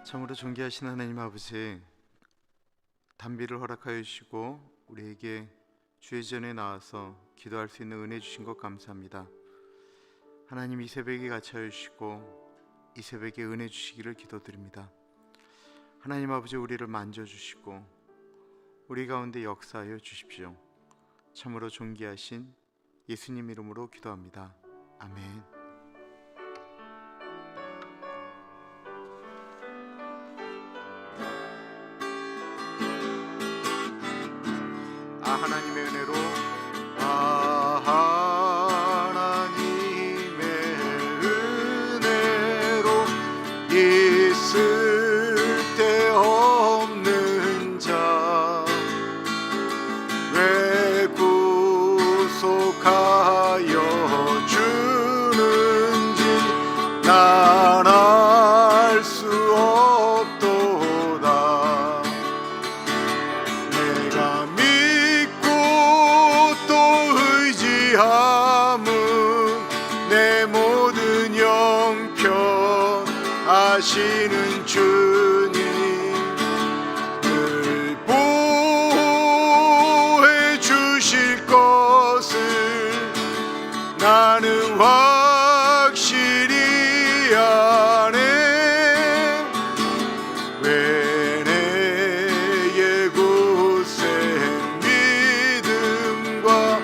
참으로 존귀하신 하나님 아버지, 단비를 허락하여 주시고 우리에게 주의 전에 나와서 기도할 수 있는 은혜 주신 것 감사합니다. 하나님, 이 새벽에 같이 하여 주시고 이 새벽에 은혜 주시기를 기도드립니다. 하나님 아버지, 우리를 만져주시고 우리 가운데 역사하여 주십시오. 참으로 존귀하신 예수님 이름으로 기도합니다. 아멘. 하나님의 은혜로, 하나님의 은혜로 있을 데 없는 자 왜 구속하여 주는지 난 알 수 없도다. 내가 내 모든 형편 아시는 주님, 늘 보호해 주실 것을 나는 확실히 아네. 왜 내의 굳센 믿음과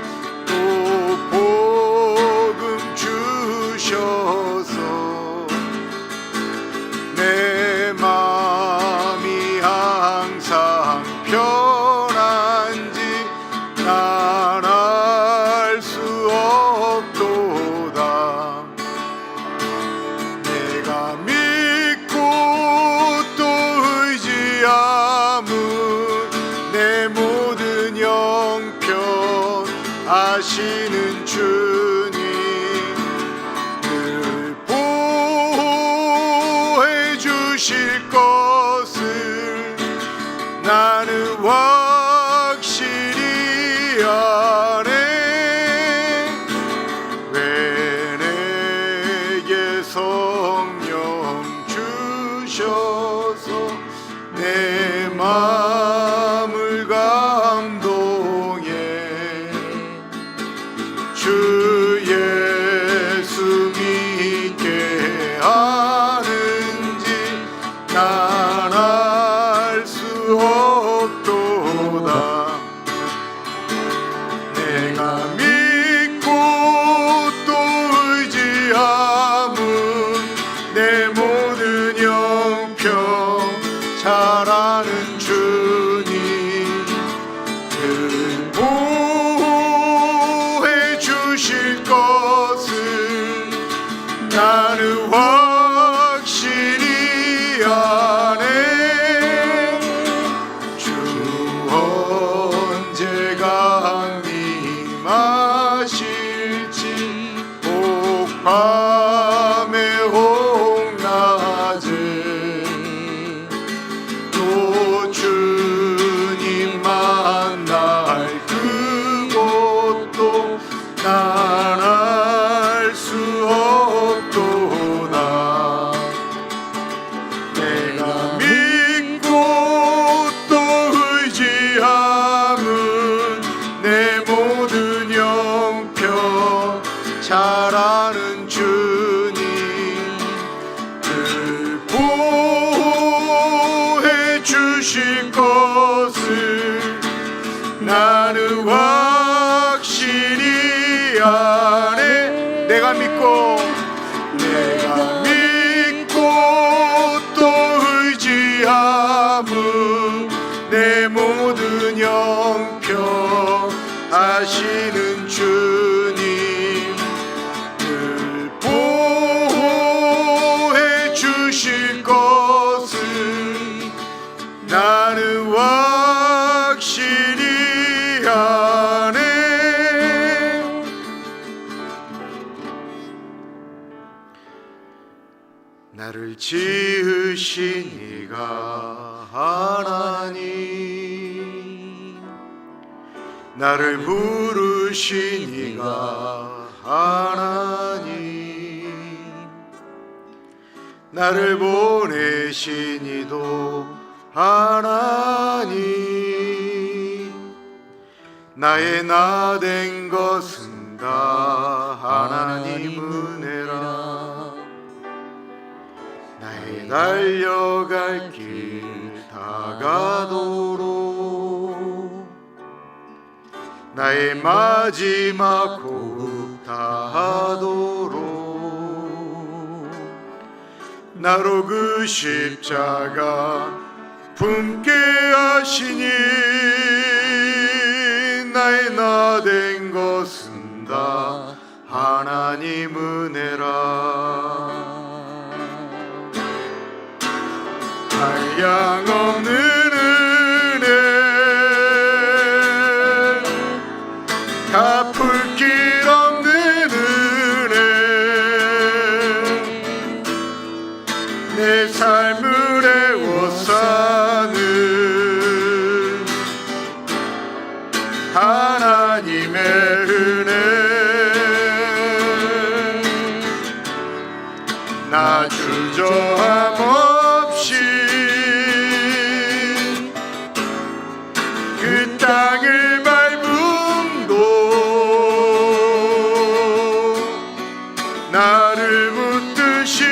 내 마음이 항상 편한지 난 알 수 없도다. 내가 믿고 또 의지함은 내 모든 형편 아시는 주님, 주실 것을 나는 확실히 아네. 왜 내게 성령 주셔서 내 마음을 감동해. 주 예수 믿게 하는지 난 알 수 없도다. 내가 믿고 또 의지함은 내 모든 형편 잘 아는 주님, 늘 보호해 주실 것을 나는 확실히 아네. 주 언제 강림하실지 혹 밤에 혹 낮에 또 주님 만날 그곳도 난 알 수 없도다. 내가 믿고 또 의지함은 내 모든 형편 잘 아는 주님, 늘 보호해 주실 것을 나는 확실히 아네. 내가 믿고 또 의지함은 내 모든 형편 아시는 주님, 늘 보호해 주실 것을 나는 확실히 아네. 나를 지으신 이가 하나님, 나를 부르신 이가 하나님, 나를 보내신 이도 하나님, 나의 나 된 것은 다 하나님 은혜라. 나의 달려갈 길 다가도록, 나의 마지막 호흡 다하도록, 나로 그 십자가 품게 하시니 나의 나 된 것은 다 하나님 은혜라. 한량없는 은혜, 갚을 길 없는 은혜, 내 삶을 애워싸는 하나님의 은혜. 나 주저함 없이 그 땅을 밟음도 나를 붙드시는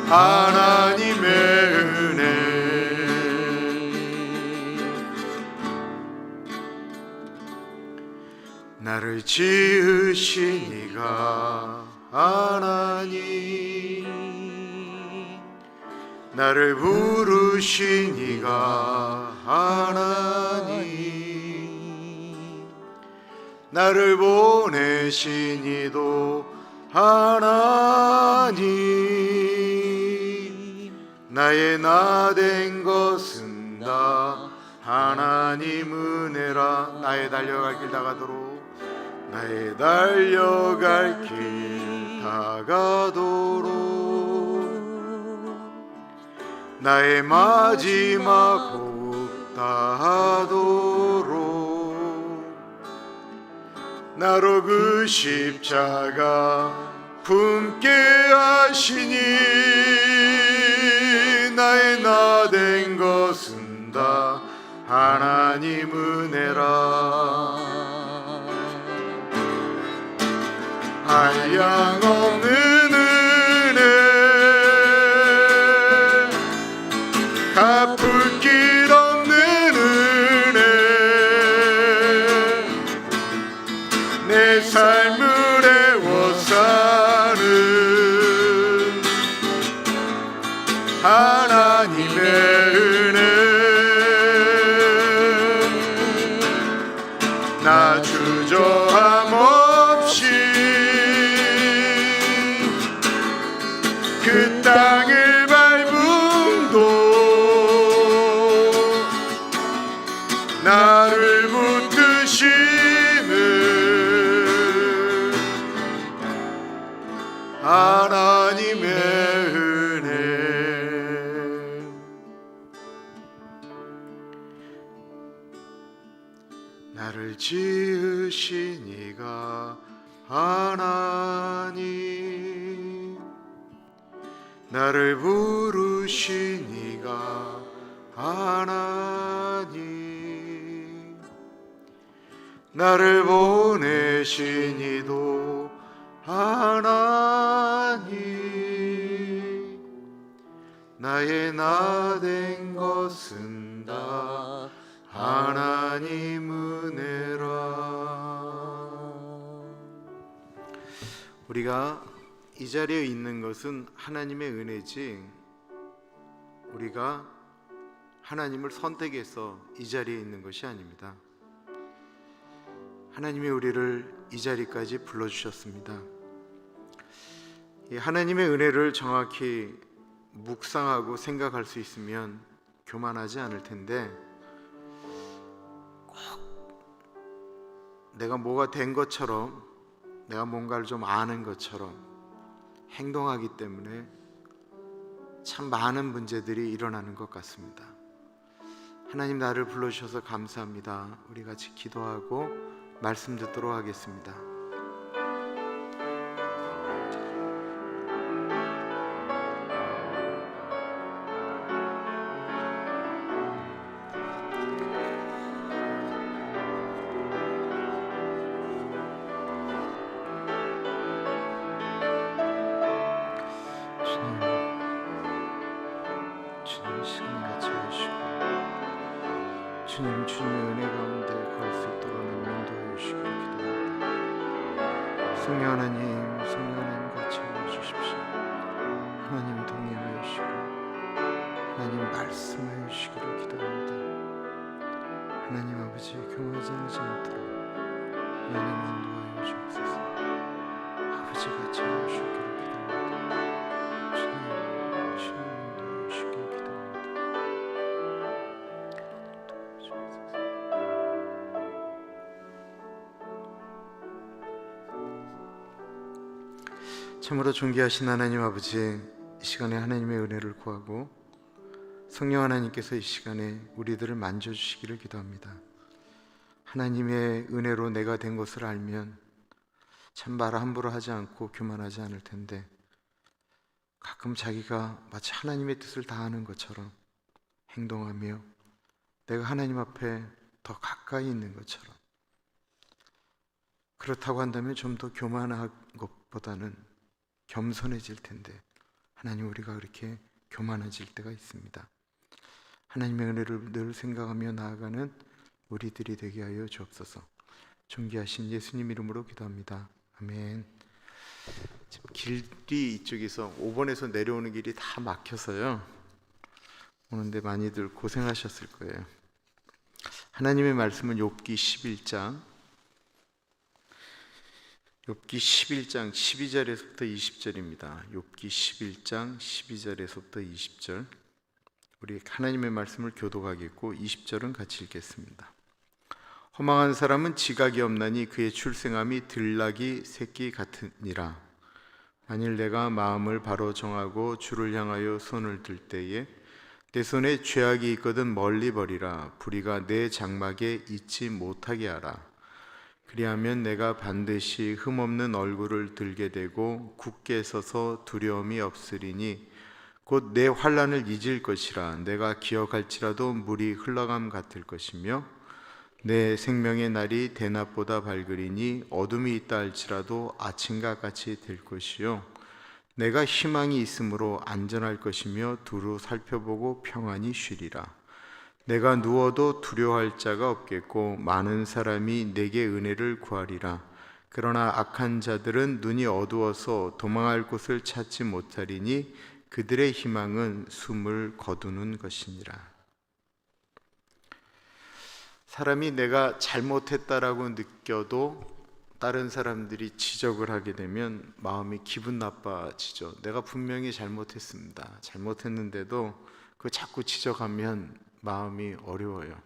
하나님의 은혜. 나를 지으신 이가 하나님, 나를 부르신 이가 하나님, 나를 보내신 이도 하나님, 나의 나 된 것은 다 하나님 은혜라. 나의 달려갈 길 다가도록, 나의 달려갈 길 다가도록, 나의 마지막 호흡 다하도록, 나로 그 십자가 품게 하시니 나의 나 된 것은 다 하나님 은혜라. 한량없는 은혜, 갚을 길 없는 은혜, 내 삶을 애워싸는 하나님의 은혜. 나 주저함 없이 그 땅을 밟음도 나를 붙드시는 하나님의 은혜. 나를 지으신 이가 하나님, 나를 부르신 이가 하나님, 나를 보내신 이도 하나님, 나의 나 된 것은 다 하나님 은혜라. 우리가 이 자리에 있는 것은 하나님의 은혜지, 우리가 하나님을 선택해서 이 자리에 있는 것이 아닙니다. 하나님이 우리를 이 자리까지 불러주셨습니다. 이 하나님의 은혜를 정확히 묵상하고 생각할 수 있으면 교만하지 않을 텐데, 꼭 내가 뭐가 된 것처럼, 내가 뭔가를 좀 아는 것처럼 행동하기 때문에 참 많은 문제들이 일어나는 것 같습니다. 하나님, 나를 불러주셔서 감사합니다. 우리 같이 기도하고 말씀 듣도록 하겠습니다. 주님의 은혜 가운데 갈 수 있도록 하나님 인도하여 주시기를 기도합니다. 성령 하나님 같이 해주십시오. 하나님 동행하여 주시고 하나님 말씀하여 주시기를 기도합니다. 하나님 아버지 교만하지 않도록 하나님 인도하여 주옵소서. 아버지 같이 하여 주시기를 기도합니다. 주님 인도하여 주시기를 기도합니다. 참으로 존귀하신 하나님 아버지, 이 시간에 하나님의 은혜를 구하고 성령 하나님께서 이 시간에 우리들을 만져주시기를 기도합니다. 하나님의 은혜로 내가 된 것을 알면 참 말 함부로 하지 않고 교만하지 않을 텐데, 가끔 자기가 마치 하나님의 뜻을 다하는 것처럼 행동하며 내가 하나님 앞에 더 가까이 있는 것처럼, 그렇다고 한다면 좀 더 교만한 것보다는 겸손해질 텐데, 하나님 우리가 그렇게 교만해질 때가 있습니다. 하나님의 은혜를 늘 생각하며 나아가는 우리들이 되게 하여 주옵소서. 존귀하신 예수님 이름으로 기도합니다. 아멘. 지금 길이 이쪽에서 5번에서 내려오는 길이 다 막혀서요, 오는데 많이들 고생하셨을 거예요. 하나님의 말씀은 욥기 11장 12절에서부터 20절입니다. 욥기 11장 12절에서부터 20절. 우리 하나님의 말씀을 교독하겠고 20절은 같이 읽겠습니다. 허망한 사람은 지각이 없나니 그의 출생함이 들나귀 새끼 같으니라. 만일 내가 마음을 바로 정하고 주를 향하여 손을 들 때에 내 손에 죄악이 있거든 멀리 버리라. 불의가 내 장막에 있지 못하게 하라. 그리하면 내가 반드시 흠없는 얼굴을 들게 되고 굳게 서서 두려움이 없으리니 곧 내 환난을 잊을 것이라. 내가 기억할지라도 물이 흘러감 같을 것이며 내 생명의 날이 대낮보다 밝으리니 어둠이 있다 할지라도 아침과 같이 될 것이요 내가 희망이 있으므로 안전할 것이며 두루 살펴보고 평안히 쉬리라. 내가 누워도 두려워할 자가 없겠고 많은 사람이 내게 은혜를 구하리라. 그러나 악한 자들은 눈이 어두워서 도망할 곳을 찾지 못하리니 그들의 희망은 숨을 거두는 것이니라. 사람이 내가 잘못했다라고 느껴도 다른 사람들이 지적을 하게 되면 마음이 기분 나빠지죠. 내가 분명히 잘못했습니다. 잘못했는데도 그거 자꾸 지적하면 마음이 어려워요.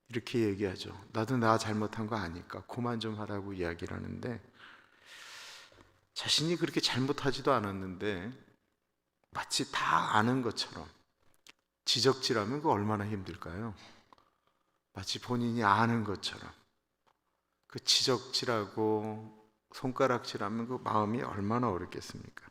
이렇게 얘기하죠. 나도 나 잘못한 거 아니까 그만 좀 하라고 이야기를 하는데, 자신이 그렇게 잘못하지도 않았는데 마치 다 아는 것처럼 지적질하면 그거 얼마나 힘들까요? 마치 본인이 아는 것처럼 그 지적질하고 손가락질하면 그 마음이 얼마나 어렵겠습니까?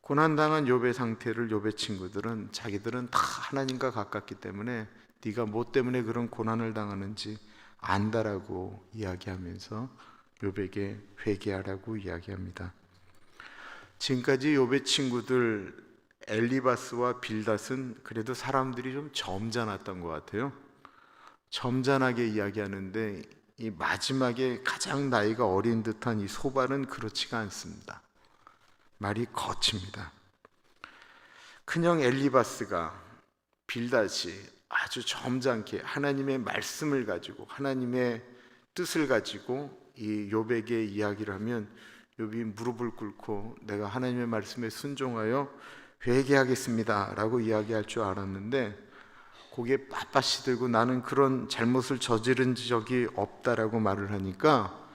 고난당한 욥의 상태를 욥의 친구들은 자기들은 다 하나님과 가깝기 때문에 네가 뭐 때문에 그런 고난을 당하는지 안다라고 이야기하면서 욥에게 회개하라고 이야기합니다. 지금까지 욥의 친구들 엘리바스와 빌닷은 그래도 사람들이 좀 점잖았던 것 같아요. 점잖하게 이야기하는데 이 마지막에 가장 나이가 어린 듯한 이 소발은 그렇지가 않습니다. 말이 거칩니다. 큰형 엘리바스가 빌닷이 아주 점잖게 하나님의 말씀을 가지고 하나님의 뜻을 가지고 이 욥에게 이야기를 하면 욥이 무릎을 꿇고 내가 하나님의 말씀에 순종하여 회개하겠습니다 라고 이야기할 줄 알았는데, 고개 빳빳이 들고 나는 그런 잘못을 저지른 적이 없다라고 말을 하니까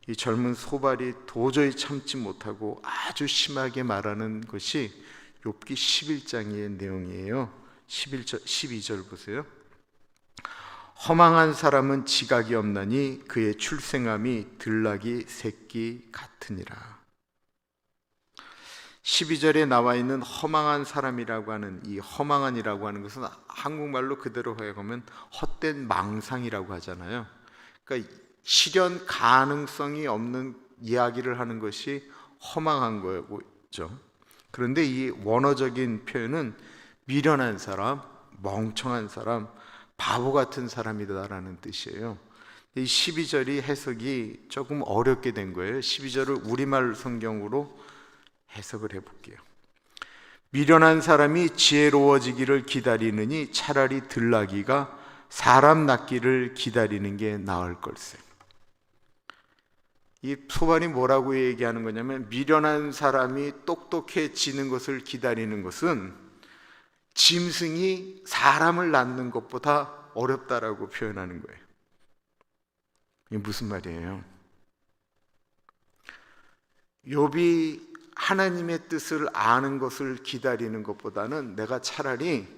이 젊은 소발이 도저히 참지 못하고 아주 심하게 말하는 것이 욥기 11장의 내용이에요. 12절 보세요. 허망한 사람은 지각이 없나니 그의 출생함이 들나귀 새끼 같으니라. 12절에 나와 있는 허망한 사람이라고 하는 이 허망한이라고 하는 것은 한국말로 그대로 해가면 헛된 망상이라고 하잖아요. 그러니까 실현 가능성이 없는 이야기를 하는 것이 허망한 거죠. 그런데 이 원어적인 표현은 미련한 사람, 멍청한 사람, 바보 같은 사람이다라는 뜻이에요. 이 12절이 해석이 조금 어렵게 된 거예요. 12절을 우리말 성경으로 해석을 해볼게요. 미련한 사람이 지혜로워지기를 기다리느니 차라리 들나귀가 사람 낳기를 기다리는 게 나을 걸세. 이 소반이 뭐라고 얘기하는 거냐면, 미련한 사람이 똑똑해지는 것을 기다리는 것은 짐승이 사람을 낳는 것보다 어렵다라고 표현하는 거예요. 이게 무슨 말이에요? 욥이 하나님의 뜻을 아는 것을 기다리는 것보다는 내가 차라리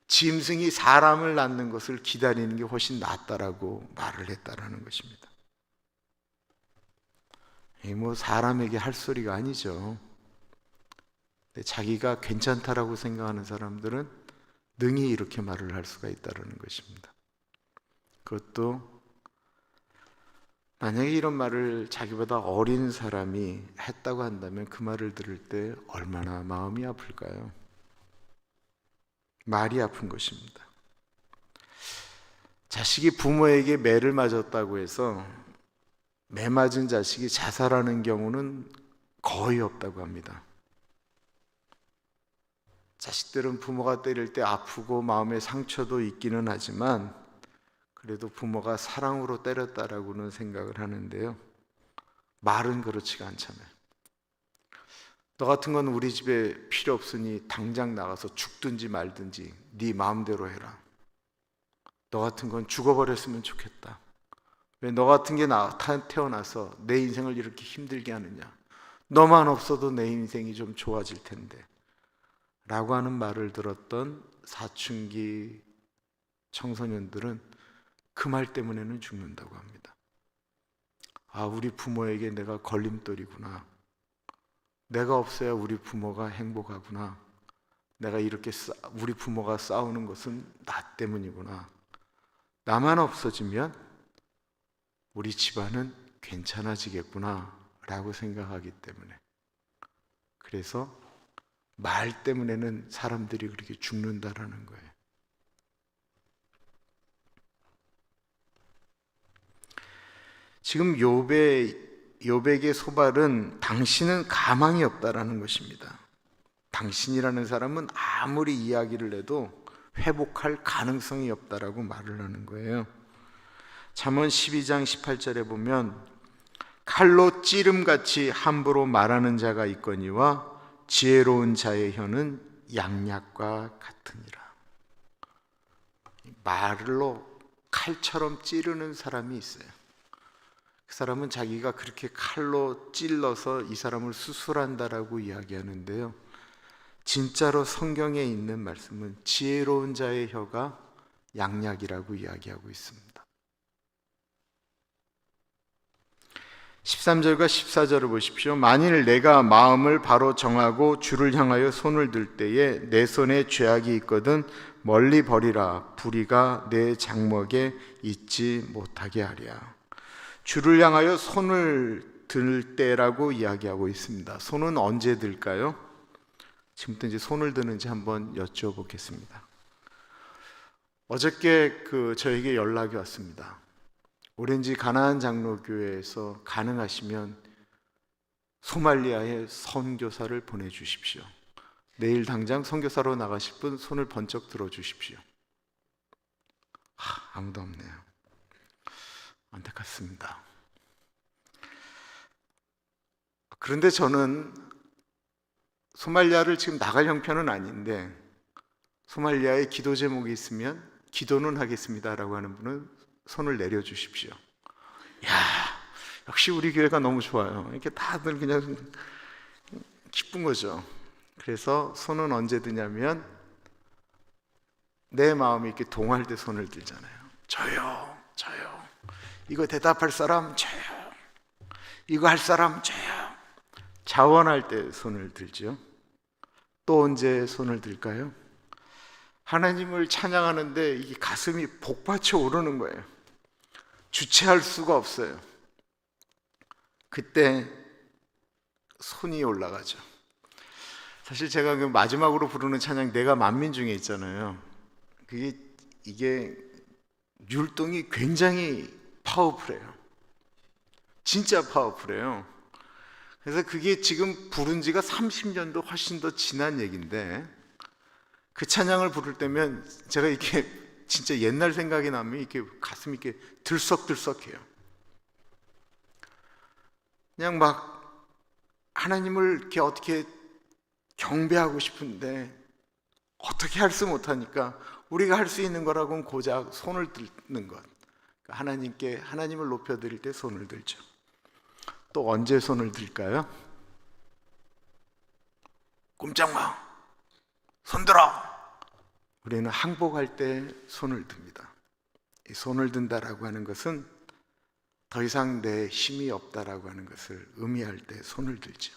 짐승이 사람을 낳는 것을 기다리는 게 훨씬 낫다라고 말을 했다라는 것입니다. 뭐 사람에게 할 소리가 아니죠. 자기가 괜찮다라고 생각하는 사람들은 능히 이렇게 말을 할 수가 있다는 것입니다. 그것도 만약에 이런 말을 자기보다 어린 사람이 했다고 한다면 그 말을 들을 때 얼마나 마음이 아플까요? 말이 아픈 것입니다. 자식이 부모에게 매를 맞았다고 해서 매 맞은 자식이 자살하는 경우는 거의 없다고 합니다. 자식들은 부모가 때릴 때 아프고 마음의 상처도 있기는 하지만 그래도 부모가 사랑으로 때렸다라고는 생각을 하는데요, 말은 그렇지가 않잖아요. 너 같은 건 우리 집에 필요 없으니 당장 나가서 죽든지 말든지 네 마음대로 해라. 너 같은 건 죽어버렸으면 좋겠다. 왜 너 같은 게 태어나서 내 인생을 이렇게 힘들게 하느냐. 너만 없어도 내 인생이 좀 좋아질 텐데 라고 하는 말을 들었던 사춘기 청소년들은 그 말 때문에는 죽는다고 합니다. 아, 우리 부모에게 내가 걸림돌이구나. 내가 없어야 우리 부모가 행복하구나. 내가 이렇게 우리 부모가 싸우는 것은 나 때문이구나. 나만 없어지면 우리 집안은 괜찮아지겠구나 라고 생각하기 때문에, 그래서 말 때문에는 사람들이 그렇게 죽는다라는 거예요. 지금 욥에게 소발은 당신은 가망이 없다라는 것입니다. 당신이라는 사람은 아무리 이야기를 해도 회복할 가능성이 없다라고 말을 하는 거예요. 잠언 12장 18절에 보면 칼로 찌름같이 함부로 말하는 자가 있거니와 지혜로운 자의 혀는 양약과 같으니라. 말로 칼처럼 찌르는 사람이 있어요. 그 사람은 자기가 그렇게 칼로 찔러서 이 사람을 수술한다라고 이야기하는데요, 진짜로 성경에 있는 말씀은 지혜로운 자의 혀가 양약이라고 이야기하고 있습니다. 13절과 14절을 보십시오. 만일 내가 마음을 바로 정하고 주를 향하여 손을 들 때에 내 손에 죄악이 있거든 멀리 버리라. 불의가 내 장막에 있지 못하게 하랴. 주를 향하여 손을 들 때라고 이야기하고 있습니다. 손은 언제 들까요? 지금부터 이제 손을 드는지 한번 여쭤보겠습니다. 어저께 저에게 연락이 왔습니다. 오렌지 가나안 장로교회에서 가능하시면 소말리아에 선교사를 보내주십시오. 내일 당장 선교사로 나가실 분 손을 번쩍 들어주십시오. 아무도 없네요. 안타깝습니다. 그런데 저는 소말리아를 지금 나갈 형편은 아닌데 소말리아에 기도 제목이 있으면 기도는 하겠습니다라고 하는 분은 손을 내려주십시오. 야, 역시 우리 교회가 너무 좋아요. 이렇게 다들 그냥 기쁜 거죠. 그래서 손은 언제 드냐면 내 마음이 이렇게 동할 때 손을 들잖아요. 저요. 이거 대답할 사람 저요. 이거 할 사람 저요. 자원할 때 손을 들죠. 또 언제 손을 들까요? 하나님을 찬양하는데 이 가슴이 복받쳐 오르는 거예요. 주체할 수가 없어요. 그때 손이 올라가죠. 사실 제가 마지막으로 부르는 찬양 내가 만민 중에 있잖아요. 이게 율동이 굉장히 파워풀해요. 진짜 파워풀해요. 그래서 그게 지금 부른 지가 30년도 훨씬 더 지난 얘기인데, 그 찬양을 부를 때면 제가 이렇게 진짜 옛날 생각이 나면 이렇게 가슴이 이렇게 들썩들썩해요. 그냥 막 하나님을 이렇게 어떻게 경배하고 싶은데 어떻게 할 수 못하니까 우리가 할 수 있는 거라고는 고작 손을 드는 것. 하나님께, 하나님을 높여드릴 때 손을 들죠. 또 언제 손을 들까요? 꼼짝마, 손 들어. 우리는 항복할 때 손을 듭니다. 이 손을 든다라고 하는 것은 더 이상 내 힘이 없다라고 하는 것을 의미할 때 손을 들죠.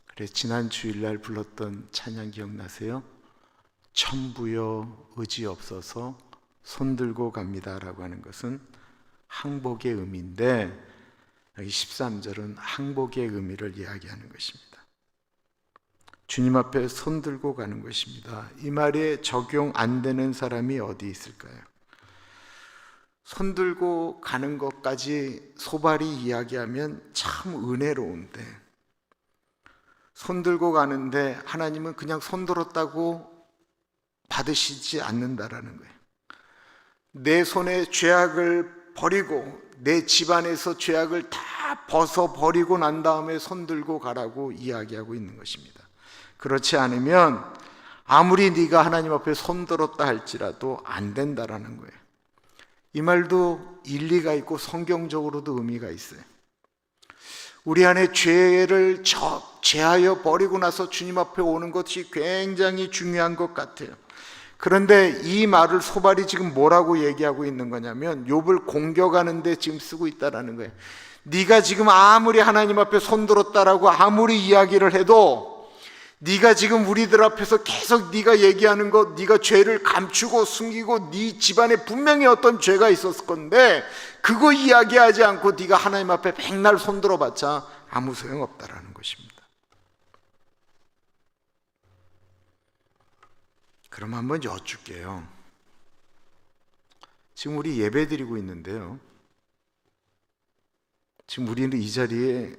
그래서 지난 주일날 불렀던 찬양 기억나세요? 천부여 의지 없어서 손 들고 갑니다라고 하는 것은 항복의 의미인데, 여기 13절은 항복의 의미를 이야기하는 것입니다. 주님 앞에 손 들고 가는 것입니다. 이 말에 적용 안 되는 사람이 어디 있을까요? 손 들고 가는 것까지 소발이 이야기하면 참 은혜로운데, 손 들고 가는데 하나님은 그냥 손 들었다고 받으시지 않는다라는 거예요. 내 손에 죄악을 버리고 내 집안에서 죄악을 다 벗어버리고 난 다음에 손 들고 가라고 이야기하고 있는 것입니다. 그렇지 않으면 아무리 네가 하나님 앞에 손 들었다 할지라도 안 된다라는 거예요. 이 말도 일리가 있고 성경적으로도 의미가 있어요. 우리 안에 죄를 제하여 버리고 나서 주님 앞에 오는 것이 굉장히 중요한 것 같아요. 그런데 이 말을 소발이 지금 뭐라고 얘기하고 있는 거냐면 욥을 공격하는데 지금 쓰고 있다라는 거예요. 네가 지금 아무리 하나님 앞에 손들었다라고 아무리 이야기를 해도 네가 지금 우리들 앞에서 계속 네가 얘기하는 것, 네가 죄를 감추고 숨기고 네 집안에 분명히 어떤 죄가 있었을 건데 그거 이야기하지 않고 네가 하나님 앞에 백날 손들어봤자 아무 소용없다라는 것입니다. 그럼 한번 여쭐게요. 지금 우리 예배 드리고 있는데요, 지금 우리는 이 자리에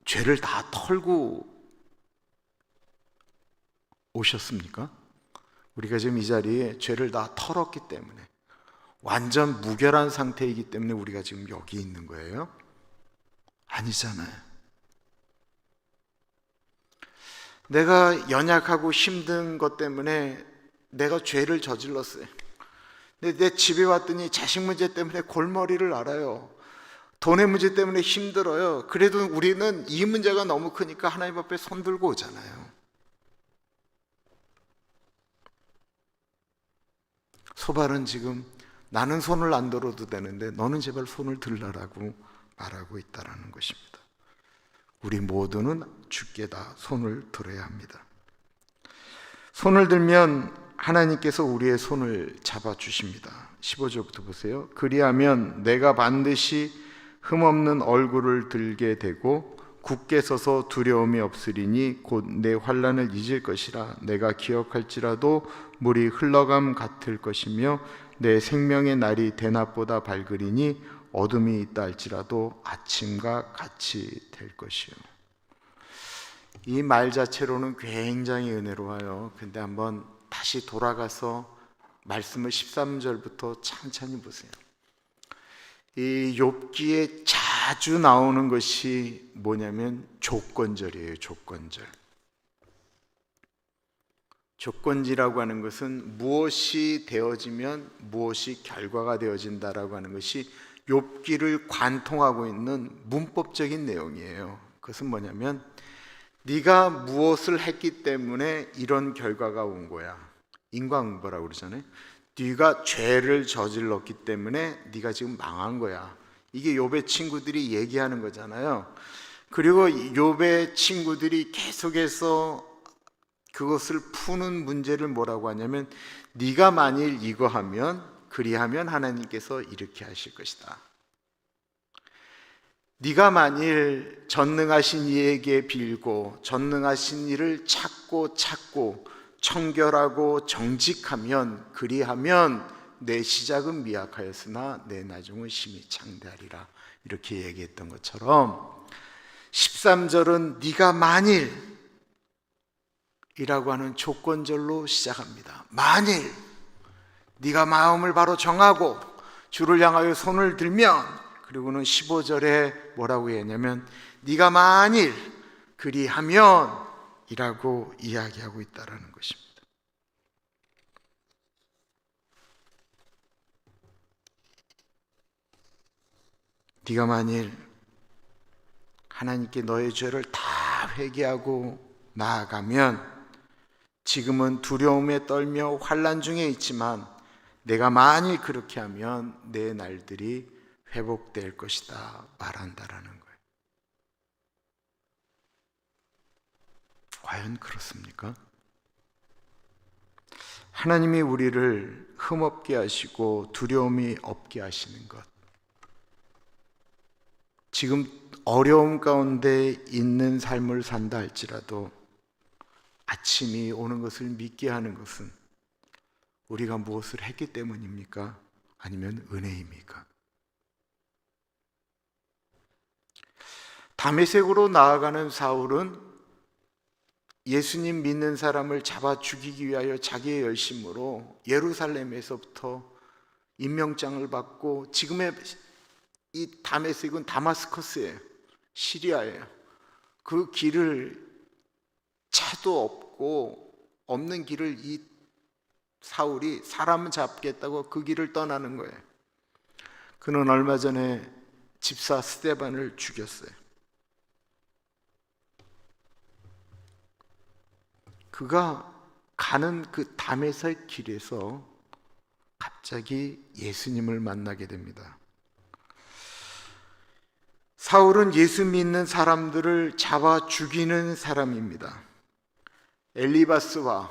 죄를 다 털고 오셨습니까? 우리가 지금 이 자리에 죄를 다 털었기 때문에 완전 무결한 상태이기 때문에 우리가 지금 여기 있는 거예요? 아니잖아요. 내가 연약하고 힘든 것 때문에 내가 죄를 저질렀어요. 근데 내 집에 왔더니 자식 문제 때문에 골머리를 앓아요. 돈의 문제 때문에 힘들어요. 그래도 우리는 이 문제가 너무 크니까 하나님 앞에 손 들고 오잖아요. 소발은 지금 나는 손을 안 들어도 되는데 너는 제발 손을 들라라고 말하고 있다라는 것입니다. 우리 모두는 주께 다 손을 들어야 합니다. 손을 들면 하나님께서 우리의 손을 잡아주십니다. 15절부터 보세요. 그리하면 내가 반드시 흠없는 얼굴을 들게 되고 굳게 서서 두려움이 없으리니 곧 내 환난을 잊을 것이라. 내가 기억할지라도 물이 흘러감 같을 것이며 내 생명의 날이 대낮보다 밝으리니 어둠이 있다 할지라도 아침과 같이 될 것이요. 이 말 자체로는 굉장히 은혜로워요. 근데 한번 다시 돌아가서 말씀을 13절부터 천천히 보세요. 이 욥기에 자주 나오는 것이 뭐냐면 조건절이에요. 조건절. 조건지라고 하는 것은 무엇이 되어지면 무엇이 결과가 되어진다라고 하는 것이 욥기를 관통하고 있는 문법적인 내용이에요. 그것은 뭐냐면 네가 무엇을 했기 때문에 이런 결과가 온 거야. 인과응보라고 그러잖아요. 네가 죄를 저질렀기 때문에 네가 지금 망한 거야. 이게 욥의 친구들이 얘기하는 거잖아요. 그리고 욥의 친구들이 계속해서 그것을 푸는 문제를 뭐라고 하냐면 네가 만일 이거 하면 그리하면 하나님께서 이렇게 하실 것이다. 네가 만일 전능하신 이에게 빌고 전능하신 이를 찾고 청결하고 정직하면 그리하면 내 시작은 미약하였으나 내 나중은 심히 창대하리라, 이렇게 얘기했던 것처럼 13절은 네가 만일 이라고 하는 조건절로 시작합니다. 만일 네가 마음을 바로 정하고 주를 향하여 손을 들면, 그리고는 15절에 뭐라고 했냐면 네가 만일 그리하면 이라고 이야기하고 있다는 것입니다. 네가 만일 하나님께 너의 죄를 다 회개하고 나아가면, 지금은 두려움에 떨며 환난 중에 있지만 내가 만일 그렇게 하면 내 날들이 회복될 것이다 말한다라는 거예요. 과연 그렇습니까? 하나님이 우리를 흠없게 하시고 두려움이 없게 하시는 것, 지금 어려움 가운데 있는 삶을 산다 할지라도 아침이 오는 것을 믿게 하는 것은 우리가 무엇을 했기 때문입니까? 아니면 은혜입니까? 다메섹으로 나아가는 사울은 예수님 믿는 사람을 잡아 죽이기 위하여 자기의 열심으로 예루살렘에서부터 임명장을 받고, 지금의 이 다메섹은 다마스커스예요. 시리아예요. 그 길을 차도 없는 길을 이 사울이 사람을 잡겠다고 그 길을 떠나는 거예요. 그는 얼마 전에 집사 스데반을 죽였어요. 그가 가는 그 다메섹 길에서 갑자기 예수님을 만나게 됩니다. 사울은 예수 믿는 사람들을 잡아 죽이는 사람입니다. 엘리바스와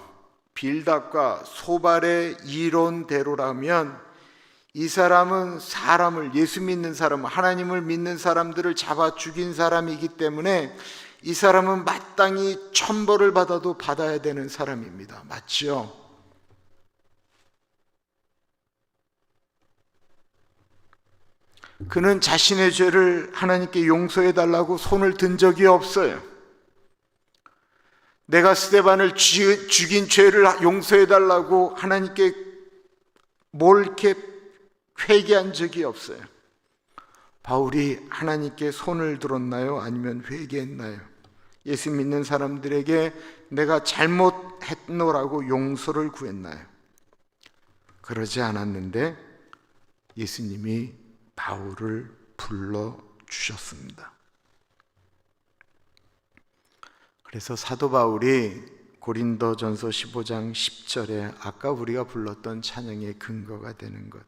빌닷과 소발의 이론대로라면 이 사람은 예수 믿는 사람, 하나님을 믿는 사람들을 잡아 죽인 사람이기 때문에 이 사람은 마땅히 천벌을 받아도 받아야 되는 사람입니다. 맞죠? 그는 자신의 죄를 하나님께 용서해 달라고 손을 든 적이 없어요. 내가 스데반을 죽인 죄를 용서해 달라고 하나님께 뭘 이렇게 회개한 적이 없어요. 바울이 하나님께 손을 들었나요? 아니면 회개했나요? 예수 믿는 사람들에게 내가 잘못했노라고 용서를 구했나요? 그러지 않았는데 예수님이 바울을 불러주셨습니다. 그래서 사도 바울이 고린도전서 15장 10절에 아까 우리가 불렀던 찬양의 근거가 되는 것,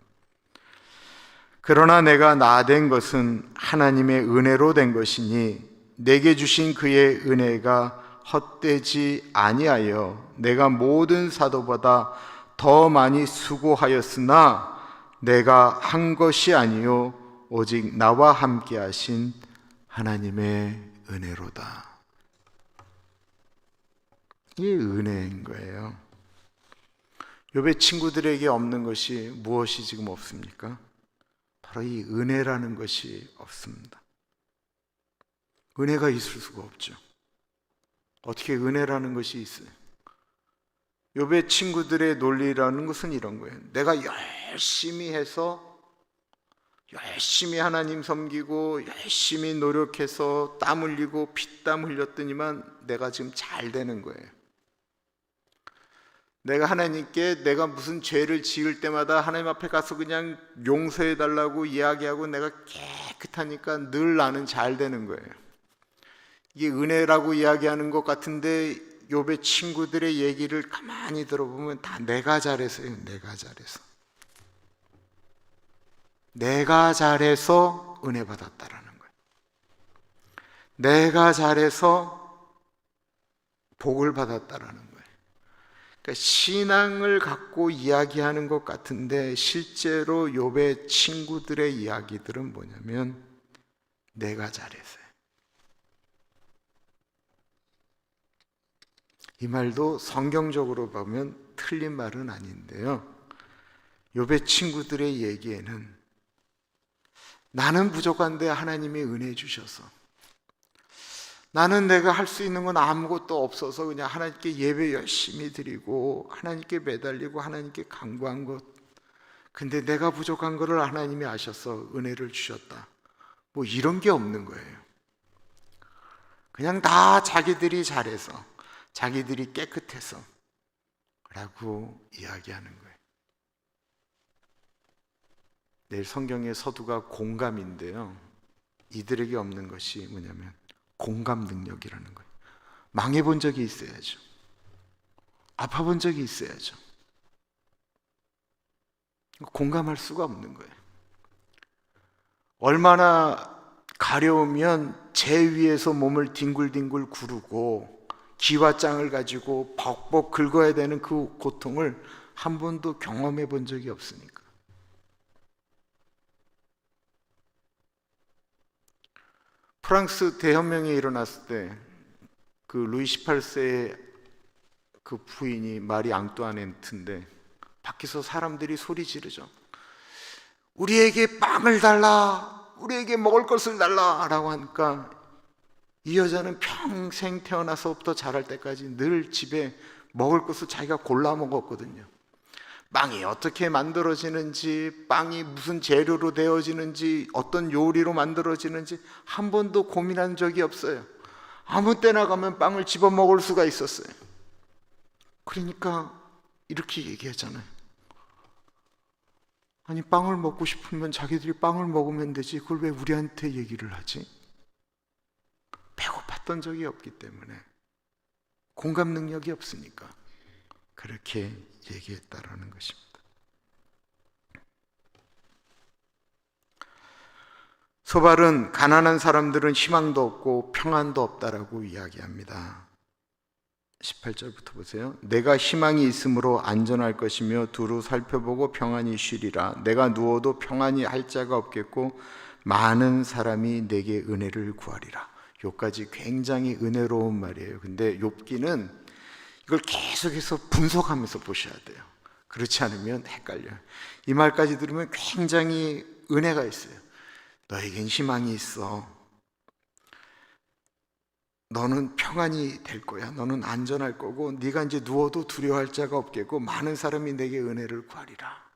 그러나 내가 나된 것은 하나님의 은혜로 된 것이니 내게 주신 그의 은혜가 헛되지 아니하여 내가 모든 사도보다 더 많이 수고하였으나 내가 한 것이 아니요 오직 나와 함께 하신 하나님의 은혜로다. 이게 은혜인 거예요. 욥의 친구들에게 없는 것이 무엇이 지금 없습니까? 바로 이 은혜라는 것이 없습니다. 은혜가 있을 수가 없죠. 어떻게 은혜라는 것이 있어요? 욥의 친구들의 논리라는 것은 이런 거예요. 내가 열심히 해서 열심히 하나님 섬기고 열심히 노력해서 땀 흘리고 피땀 흘렸더니만 내가 지금 잘 되는 거예요. 내가 하나님께 내가 무슨 죄를 지을 때마다 하나님 앞에 가서 그냥 용서해 달라고 이야기하고 내가 깨끗하니까 늘 나는 잘 되는 거예요. 이게 은혜라고 이야기하는 것 같은데 욥의 친구들의 얘기를 가만히 들어보면 다 내가 잘해서요. 내가 잘해서 은혜 받았다라는 거예요. 내가 잘해서 복을 받았다라는 거예요. 그러니까 신앙을 갖고 이야기하는 것 같은데 실제로 욥의 친구들의 이야기들은 뭐냐면 내가 잘해서요. 이 말도 성경적으로 보면 틀린 말은 아닌데요. 욥의 친구들의 얘기에는 나는 부족한데 하나님이 은혜 주셔서, 나는 내가 할 수 있는 건 아무것도 없어서 그냥 하나님께 예배 열심히 드리고 하나님께 매달리고 하나님께 간구한 것, 근데 내가 부족한 것을 하나님이 아셔서 은혜를 주셨다, 뭐 이런 게 없는 거예요. 그냥 다 자기들이 잘해서, 자기들이 깨끗해서 라고 이야기하는 거예요. 내일 성경의 서두가 공감인데요, 이들에게 없는 것이 뭐냐면 공감 능력이라는 거예요. 망해본 적이 있어야죠. 아파본 적이 있어야죠. 공감할 수가 없는 거예요. 얼마나 가려우면 재 위에서 몸을 뒹굴뒹굴 구르고 기와장을 가지고 벅벅 긁어야 되는 그 고통을 한 번도 경험해 본 적이 없으니까. 프랑스 대혁명이 일어났을 때 그 루이 18세의 그 부인이 마리 앙뚜아네트인데 밖에서 사람들이 소리 지르죠. 우리에게 빵을 달라, 우리에게 먹을 것을 달라 라고 하니까 이 여자는 평생 태어나서부터 자랄 때까지 늘 집에 먹을 것을 자기가 골라 먹었거든요. 빵이 어떻게 만들어지는지, 빵이 무슨 재료로 되어지는지, 어떤 요리로 만들어지는지 한 번도 고민한 적이 없어요. 아무 때나 가면 빵을 집어 먹을 수가 있었어요. 그러니까 이렇게 얘기하잖아요. 아니, 빵을 먹고 싶으면 자기들이 빵을 먹으면 되지, 그걸 왜 우리한테 얘기를 하지? 배고팠던 적이 없기 때문에, 공감 능력이 없으니까 그렇게 얘기했다라는 것입니다. 소발은 가난한 사람들은 희망도 없고 평안도 없다라고 이야기합니다. 18절부터 보세요. 내가 희망이 있으므로 안전할 것이며 두루 살펴보고 평안히 쉬리라. 내가 누워도 평안히 할 자가 없겠고 많은 사람이 내게 은혜를 구하리라. 욥까지 굉장히 은혜로운 말이에요. 근데 욥기는 이걸 계속해서 분석하면서 보셔야 돼요. 그렇지 않으면 헷갈려요. 이 말까지 들으면 굉장히 은혜가 있어요. 너에겐 희망이 있어. 너는 평안이 될 거야. 너는 안전할 거고 네가 이제 누워도 두려워할 자가 없겠고 많은 사람이 내게 은혜를 구하리라.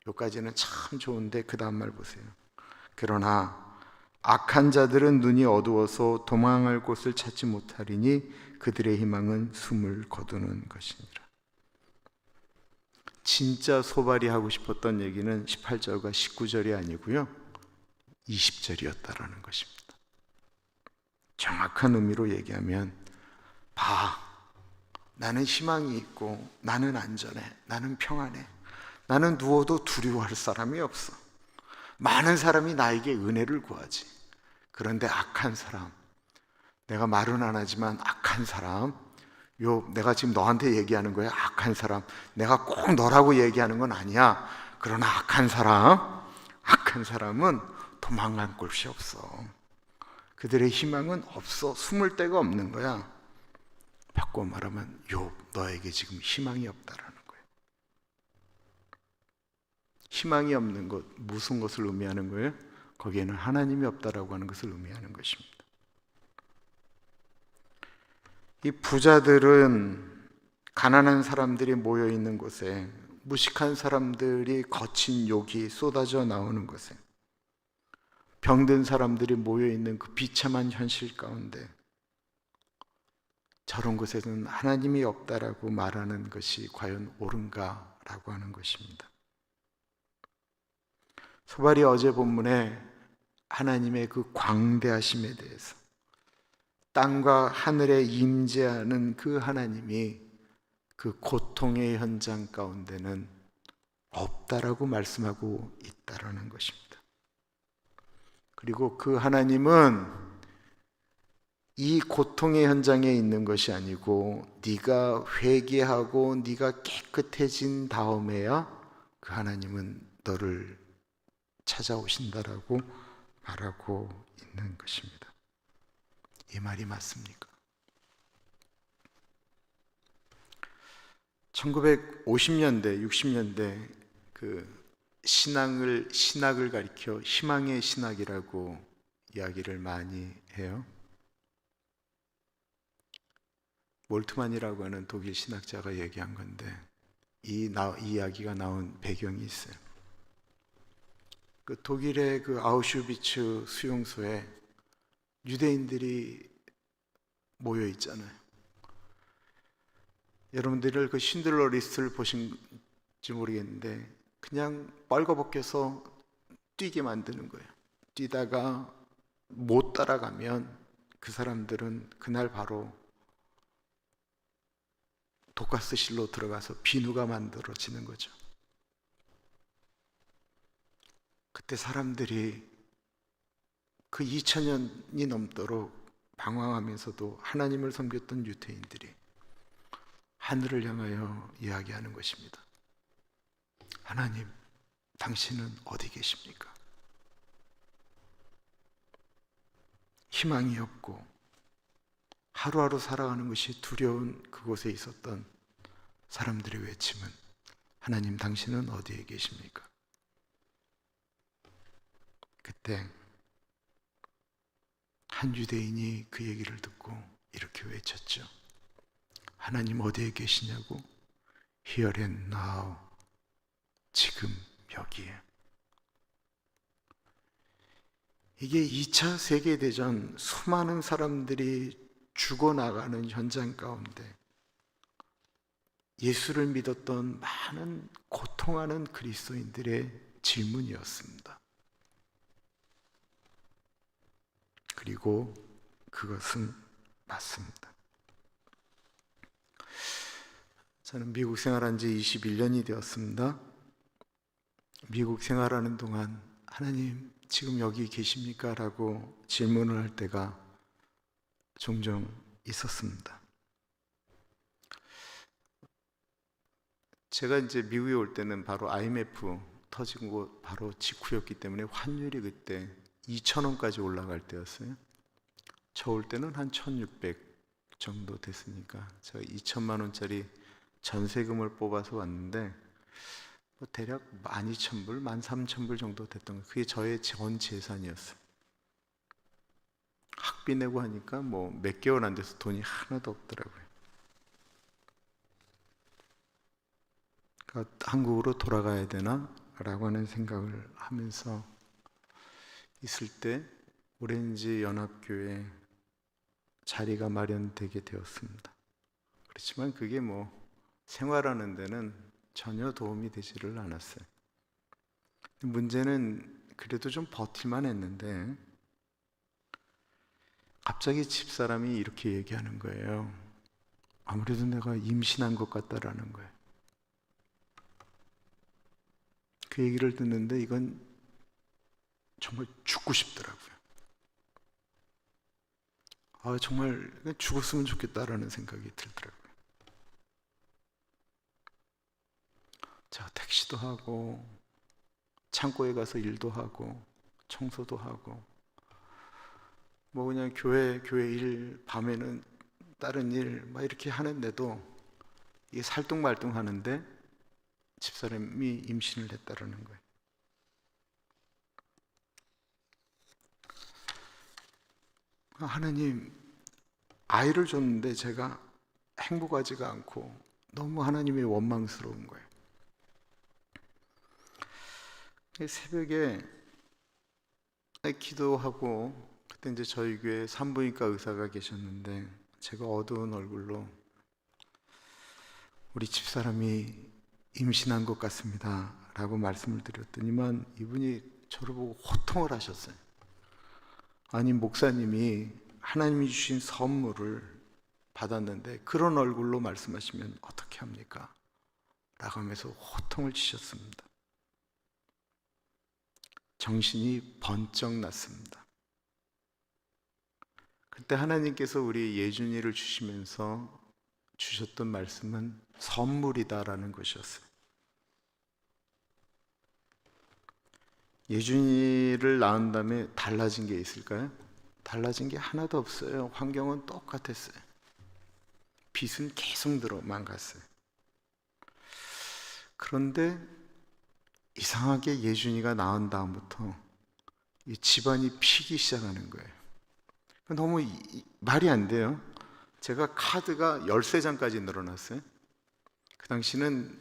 여기까지는 참 좋은데 그 다음 말 보세요. 그러나 악한 자들은 눈이 어두워서 도망할 곳을 찾지 못하리니 그들의 희망은 숨을 거두는 것이니라. 진짜 소발이 하고 싶었던 얘기는 18절과 19절이 아니고요, 20절이었다라는 것입니다. 정확한 의미로 얘기하면, 봐, 나는 희망이 있고 나는 안전해, 나는 평안해, 나는 누워도 두려워할 사람이 없어. 많은 사람이 나에게 은혜를 구하지. 그런데 악한 사람, 내가 말은 안 하지만 악한 사람, 내가 지금 너한테 얘기하는 거야. 악한 사람, 내가 꼭 너라고 얘기하는 건 아니야. 그러나 악한 사람은 도망갈 곳이 없어. 그들의 희망은 없어. 숨을 데가 없는 거야. 바꿔 말하면 욥, 너에게 지금 희망이 없다라는 거예요. 희망이 없는 것, 무슨 것을 의미하는 거예요? 거기에는 하나님이 없다라고 하는 것을 의미하는 것입니다. 이 부자들은 가난한 사람들이 모여 있는 곳에, 무식한 사람들이 거친 욕이 쏟아져 나오는 곳에, 병든 사람들이 모여 있는 그 비참한 현실 가운데 저런 곳에는 하나님이 없다라고 말하는 것이 과연 옳은가라고 하는 것입니다. 소발이 어제 본문에 하나님의 그 광대하심에 대해서, 땅과 하늘에 임재하는 그 하나님이 그 고통의 현장 가운데는 없다라고 말씀하고 있다라는 것입니다. 그리고 그 하나님은 이 고통의 현장에 있는 것이 아니고 네가 회개하고 네가 깨끗해진 다음에야 그 하나님은 너를 찾아오신다라고 말하고 있는 것입니다. 이 말이 맞습니까? 1950년대, 60년대 신학을 가리켜 희망의 신학이라고 이야기를 많이 해요. 몰트만이라고 하는 독일 신학자가 얘기한 건데 이 이야기가 나온 배경이 있어요. 그 독일의 그 아우슈비츠 수용소에 유대인들이 모여 있잖아요. 여러분들 그 신들러 리스트를 보신지 모르겠는데 그냥 빨가벗겨서 뛰게 만드는 거예요. 뛰다가 못 따라가면 그 사람들은 그날 바로 독가스실로 들어가서 비누가 만들어지는 거죠. 그때 사람들이 그 2000년이 넘도록 방황하면서도 하나님을 섬겼던 유대인들이 하늘을 향하여 이야기하는 것입니다. 하나님, 당신은 어디 계십니까? 희망이 없고 하루하루 살아가는 것이 두려운 그곳에 있었던 사람들의 외침은 하나님, 당신은 어디에 계십니까? 그때 한 유대인이 그 얘기를 듣고 이렇게 외쳤죠. 하나님 어디에 계시냐고? Here and now. 지금 여기에. 이게 2차 세계대전 수많은 사람들이 죽어나가는 현장 가운데 예수를 믿었던 많은 고통하는 그리스도인들의 질문이었습니다. 그리고 그것은 맞습니다. 저는 미국 생활한 지 21년이 되었습니다. 미국 생활하는 동안 하나님 지금 여기 계십니까? 라고 질문을 할 때가 종종 있었습니다. 제가 이제 미국에 올 때는 바로 IMF 터진 거 바로 직후였기 때문에 환율이 그때 2,000원까지 올라갈 때였어요. 저 올 때는 한 1,600 정도 됐으니까 제가 2천만 원짜리 전세금을 뽑아서 왔는데 대략 12,000불, 13,000불 정도 됐던 거예요. 그게 저의 전 재산이었어요. 학비 내고 하니까 뭐 몇 개월 안 돼서 돈이 하나도 없더라고요. 그러니까 한국으로 돌아가야 되나? 라고 하는 생각을 하면서 있을 때 오렌지 연합교회 자리가 마련되게 되었습니다. 그렇지만 그게 뭐 생활하는 데는 전혀 도움이 되지를 않았어요. 문제는 그래도 좀 버틸만 했는데 갑자기 집사람이 이렇게 얘기하는 거예요. 아무래도 내가 임신한 것 같다라는 거예요. 그 얘기를 듣는데 이건 정말 죽고 싶더라고요. 정말 죽었으면 좋겠다라는 생각이 들더라고요. 제가 택시도 하고 창고에 가서 일도 하고 청소도 하고 뭐 그냥 교회 일, 밤에는 다른 일 막 이렇게 하는데도 이게 살뚱말뚱 하는데 집사람이 임신을 했다라는 거예요. 하나님, 아이를 줬는데 제가 행복하지가 않고 너무 하나님이 원망스러운 거예요. 새벽에 기도하고 그때 이제 저희 교회 산부인과 의사가 계셨는데 제가 어두운 얼굴로 우리 집사람이 임신한 것 같습니다 라고 말씀을 드렸더니만 이분이 저를 보고 호통을 하셨어요. 아니, 목사님이 하나님이 주신 선물을 받았는데 그런 얼굴로 말씀하시면 어떻게 합니까? 라고 하면서 호통을 치셨습니다. 정신이 번쩍 났습니다. 그때 하나님께서 우리 예준이를 주시면서 주셨던 말씀은 선물이다라는 것이었어요. 예준이를 낳은 다음에 달라진 게 있을까요? 달라진 게 하나도 없어요. 환경은 똑같았어요. 빚은 계속 늘어만 갔어요. 그런데 이상하게 예준이가 낳은 다음부터 이 집안이 피기 시작하는 거예요. 너무 말이 안 돼요. 제가 카드가 13장까지 늘어났어요. 그 당시는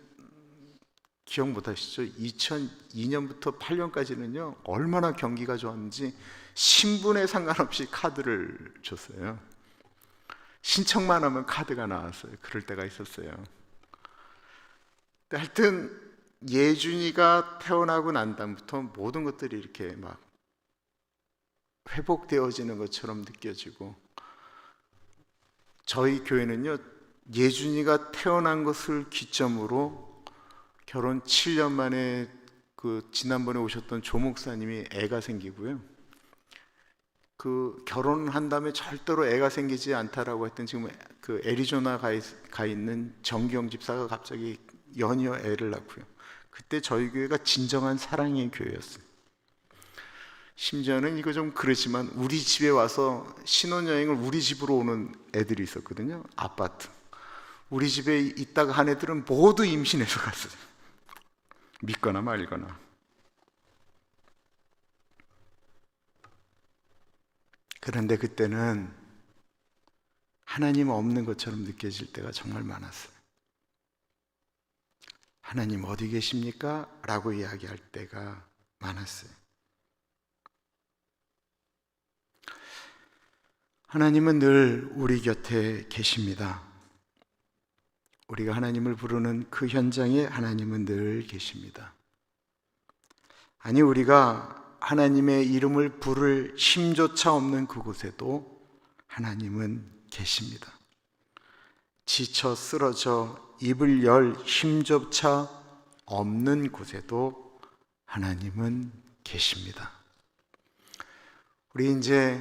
기억 못 하시죠? 2002년부터 8년까지는요 얼마나 경기가 좋았는지 신분에 상관없이 카드를 줬어요. 신청만 하면 카드가 나왔어요. 그럴 때가 있었어요. 하여튼 예준이가 태어나고 난 다음부터 모든 것들이 이렇게 막 회복되어지는 것처럼 느껴지고, 저희 교회는요 예준이가 태어난 것을 기점으로 결혼 7년 만에 지난번에 오셨던 조 목사님이 애가 생기고요, 결혼한 다음에 절대로 애가 생기지 않다라고 했던 지금 애리조나 가 있는 정기영 집사가 갑자기 연이어 애를 낳고요. 그때 저희 교회가 진정한 사랑의 교회였어요. 심지어는 이거 좀 그렇지만 우리 집에 와서 신혼여행을 우리 집으로 오는 애들이 있었거든요. 아파트. 우리 집에 있다가 한 애들은 모두 임신해서 갔어요. 믿거나 말거나. 그런데 그때는 하나님 없는 것처럼 느껴질 때가 정말 많았어요. 하나님 어디 계십니까? 라고 이야기할 때가 많았어요. 하나님은 늘 우리 곁에 계십니다. 우리가 하나님을 부르는 그 현장에 하나님은 늘 계십니다. 아니, 우리가 하나님의 이름을 부를 힘조차 없는 그곳에도 하나님은 계십니다. 지쳐 쓰러져 입을 열 힘조차 없는 곳에도 하나님은 계십니다. 우리 이제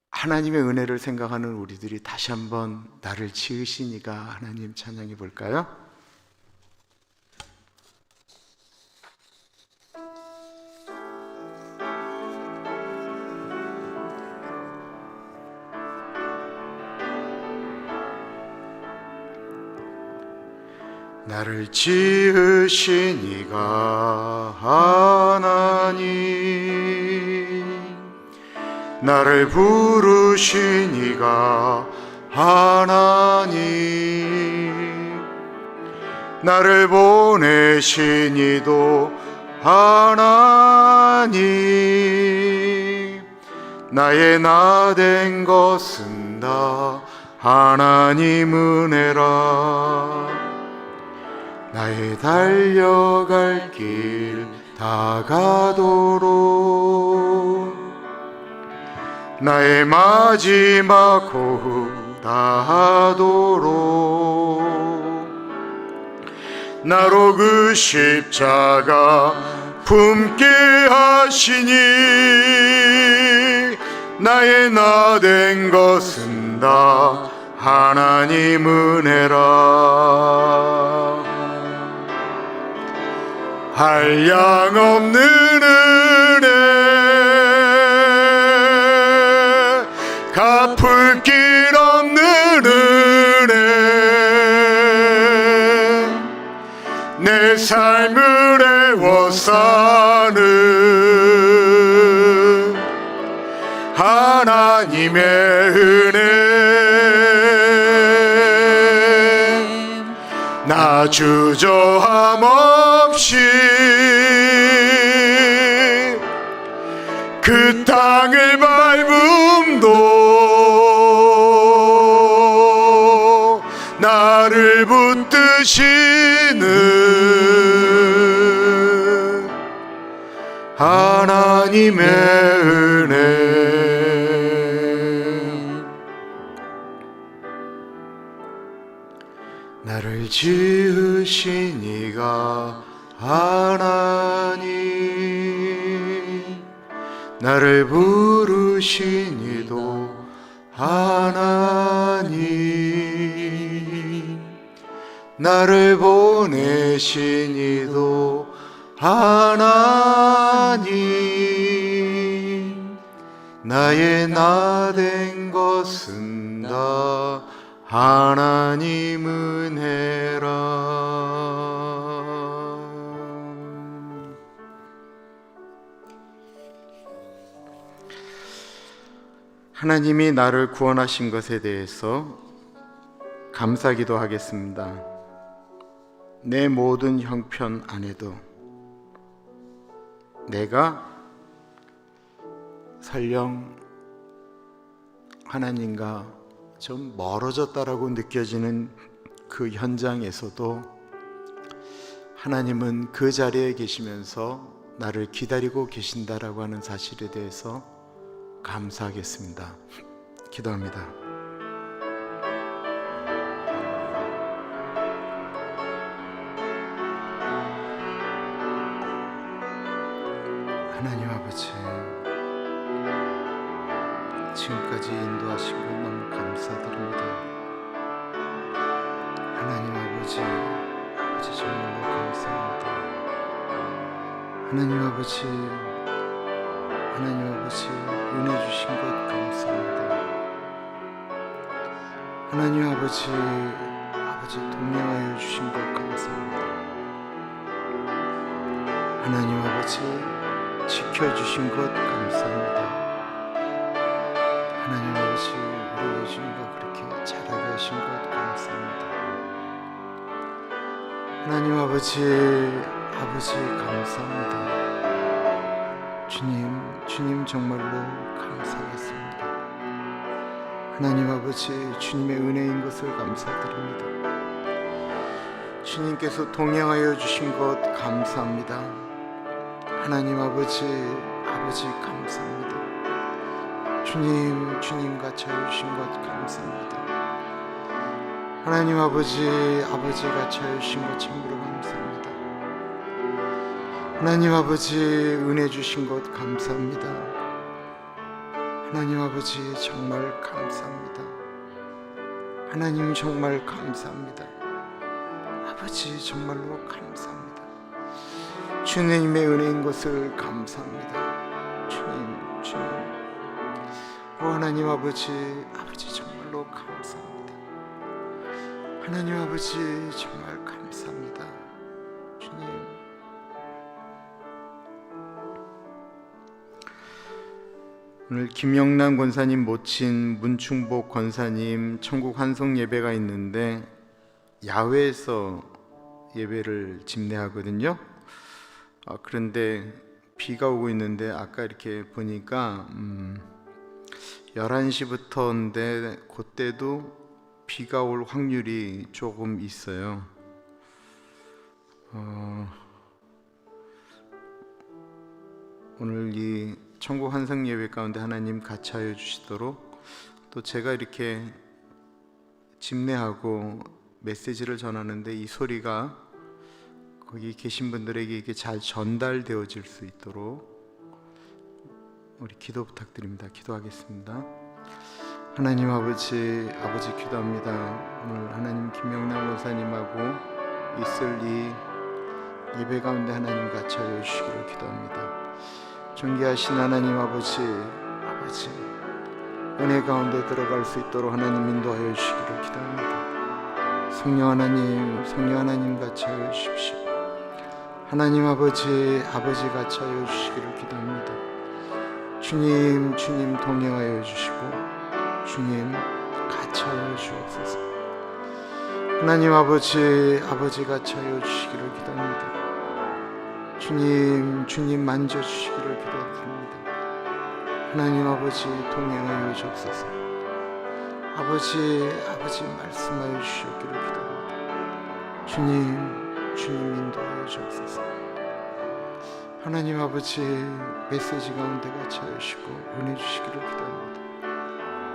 하나님의 은혜를 생각하는 우리들이 다시 한번 나를 지으신 이가 하나님 찬양해 볼까요? 나를 지으신 이가 하나님, 나를 부르신 이가 하나님, 나를 보내신 이도 하나님, 나의 나 된 것은 다 하나님 은혜라. 나의 달려갈 길 다가도록, 나의 마지막 호흡 다하도록, 나로 그 십자가 품게 하시니, 나의 나 된 것은 다 하나님 은혜라. 한량없는 은혜, 갚을 길 없는 은혜, 내 삶을 애워싸는 하나님의 은혜, 나 주저함 없이 그 땅을 밟음도 나를 붙드시는 하나님의 은혜, 나를 지으신 이가 하나님, 나를 부르신 이도 하나님, 나를 보내신 이도 하나님, 나의 나 된 것은 다 하나님 은혜라. 하나님이 나를 구원하신 것에 대해서 감사기도 하겠습니다. 내 모든 형편 안에도 내가 설령 하나님과 좀 멀어졌다라고 느껴지는 그 현장에서도 하나님은 그 자리에 계시면서 나를 기다리고 계신다라고 하는 사실에 대해서 감사하겠습니다. 기도합니다. 하나님 아버지, 지금까지 인도하신 것 너무 감사드립니다. 하나님 아버지, 정말로 감사합니다. 하나님 아버지, 은혜 주신 것 감사합니다. 하나님 아버지, 동행하여 주신 것 감사합니다. 하나님 아버지, 지켜주신 것 감사합니다. 하나님 아버지, 우리 주님과 그렇게 잘하게 하신 것 감사합니다. 하나님 아버지 감사합니다. 주님 정말로 감사하겠습니다. 하나님 아버지, 주님의 은혜인 것을 감사드립니다. 주님께서 동행하여 주신 것 감사합니다. 하나님 아버지 감사합니다. 주님 같이하여 주신 것 감사합니다. 하나님 아버지가 차여주신 것 참으로 감사합니다. 하나님 아버지, 은혜 주신 것 감사합니다. 하나님 아버지, 정말 감사합니다. 하나님 정말 감사합니다. 아버지 정말로 감사합니다. 주님의 은혜인 것을 감사합니다. 주님 하나님 아버지 정말로 감사합니다. 하나님 아버지 정말 감사합니다. 주님, 오늘 김영란 권사님 모친 문충복 권사님 천국 환송 예배가 있는데 야외에서 예배를 집례하거든요. 그런데 비가 오고 있는데 아까 이렇게 보니까 11시부터인데 그때도 비가 올 확률이 조금 있어요. 오늘 이 천국 환상 예배 가운데 하나님 같이 하여 주시도록, 또 제가 이렇게 집례하고 메시지를 전하는데 이 소리가 거기 계신 분들에게 이게 잘 전달되어질 수 있도록 우리 기도 부탁드립니다. 기도하겠습니다. 하나님 아버지 기도합니다. 오늘 하나님 김영남 원사님하고 있을 이 예배 가운데 하나님 같이 하여 주시기를 기도합니다. 존귀하신 하나님 아버지 은혜 가운데 들어갈 수 있도록 하나님 인도하여 주시기를 기도합니다. 성령 하나님 같이 하여 주십시오. 하나님 아버지 같이 하여 주시기를 기도합니다. 주님 동행하여 주시고 주님 같이 하여 주옵소서. 하나님 아버지 같이 하여 주시기를 기도합니다. 주님 만져주시기를 기도드립니다. 하나님 아버지 동행하여 주옵소서. 아버지 말씀하여 주시기를 기도합니다. 주님 인도하여 주옵소서. 하나님 아버지 메시지 가운데 같이 하시고 은혜 주시기를 기도합니다.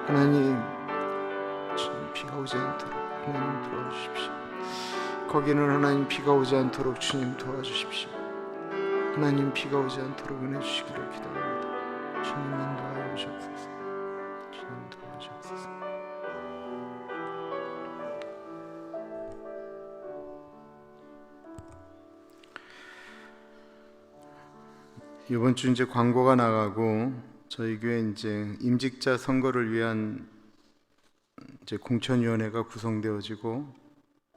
하나님, 주님 비가 오지 않도록 하나님 도와주십시오. 거기는 하나님 비가 오지 않도록 주님 도와주십시오. 하나님 비가 오지 않도록 은혜 주시기를 기도합니다. 주님 인도하여 주옵소서. 주님 도와주옵소서. 이번 주 이제 광고가 나가고 저희 교회 이제 임직자 선거를 위한 이제 공천위원회가 구성되어지고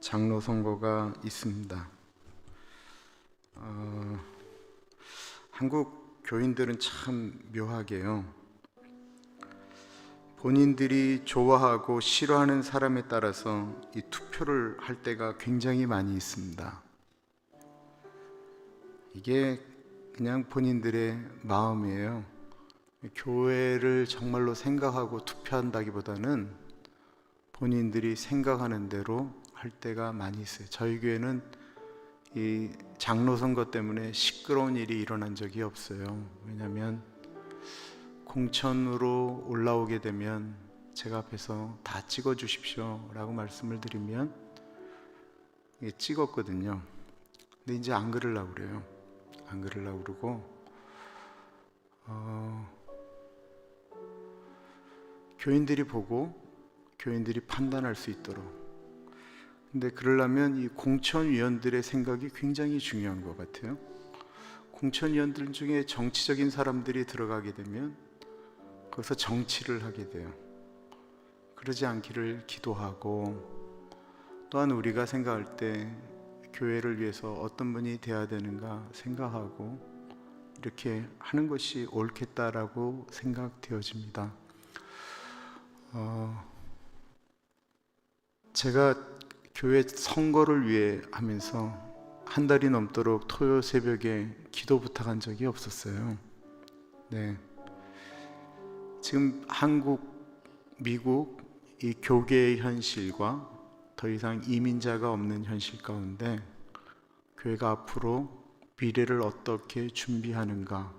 장로 선거가 있습니다. 한국 교인들은 참 묘하게요. 본인들이 좋아하고 싫어하는 사람에 따라서 이 투표를 할 때가 굉장히 많이 있습니다. 이게 그냥 본인들의 마음이에요. 교회를 정말로 생각하고 투표한다기보다는 본인들이 생각하는 대로 할 때가 많이 있어요. 저희 교회는 이 장로 선거 때문에 시끄러운 일이 일어난 적이 없어요. 왜냐하면 공천으로 올라오게 되면 제가 앞에서 다 찍어 주십시오 라고 말씀을 드리면 찍었거든요. 근데 이제 안 그러려고 그래요. 안 그러려고 그러고 교인들이 보고 교인들이 판단할 수 있도록. 근데 그러려면 이 공천위원들의 생각이 굉장히 중요한 것 같아요. 공천위원들 중에 정치적인 사람들이 들어가게 되면 거기서 정치를 하게 돼요. 그러지 않기를 기도하고, 또한 우리가 생각할 때 교회를 위해서 어떤 분이 돼야 되는가 생각하고 이렇게 하는 것이 옳겠다라고 생각되어집니다. 제가 교회 선거를 위해 하면서 한 달이 넘도록 토요 새벽에 기도 부탁한 적이 없었어요. 네. 지금 한국, 미국 이 교계의 현실과 더 이상 이민자가 없는 현실 가운데 교회가 앞으로 미래를 어떻게 준비하는가,